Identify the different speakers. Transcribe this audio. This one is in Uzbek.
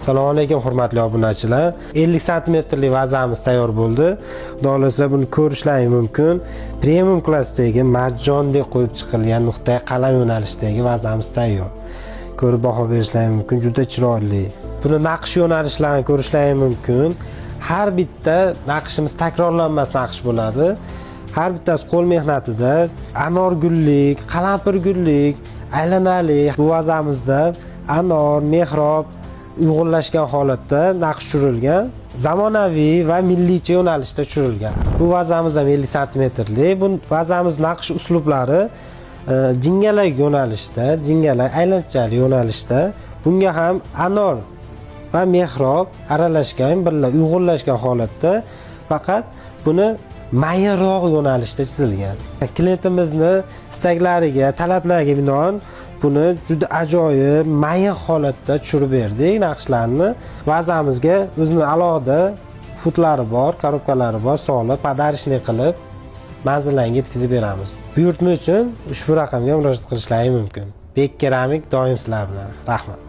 Speaker 1: Assalomu alaykum hurmatli obunachilar. 50 santimetrlik vazamiz tayyor bo'ldi. Xudo xolasa buni ko'rishlaringiz mumkin. Premium klassdagi marjondek qo'yib chiqilgan nuqtai qalam yo'nalishdagi vazamiz tayyor. Ko'rib baho berishlaringiz mumkin. Juda chiroyli. Buni naqsh yo'nalishlarini ko'rishlaringiz mumkin. Har bitta naqshimiz takrorlanmas naqsh bo'ladi. Har bittasi qo'l mehnatida anorgullik, qalampirgullik, aylanali bu vazamizda anor, mehrob uyg'unlashgan holatda naqsh tushirilgan, zamonaviy va milliycha yo'nalishda tushirilgan. Bu vazamiz ham 50 santimetrlik. Bu vazamiz naqsh uslublari jingalak yo'nalishda, jingalak aylanchali yo'nalishda. Bunga ham anor va mehrob aralashgan, birga uyg'unlashgan holatda, faqat buni mayinroq yo'nalishda chizilgan. Klientimizni istaklariga, talablariga binoan buni juda ajoyib, mayin holatda tushirib berdik naqshlarni. Vazamizga o'zining alohida futlari bor, korobkalari bor, solib, podarishni qilib manzillarga yetkazib beramiz. Buyurtma uchun ushbu raqamga murojaat qilishlaringiz mumkin. Bek Keramik doim sizlar bilan. Rahmat.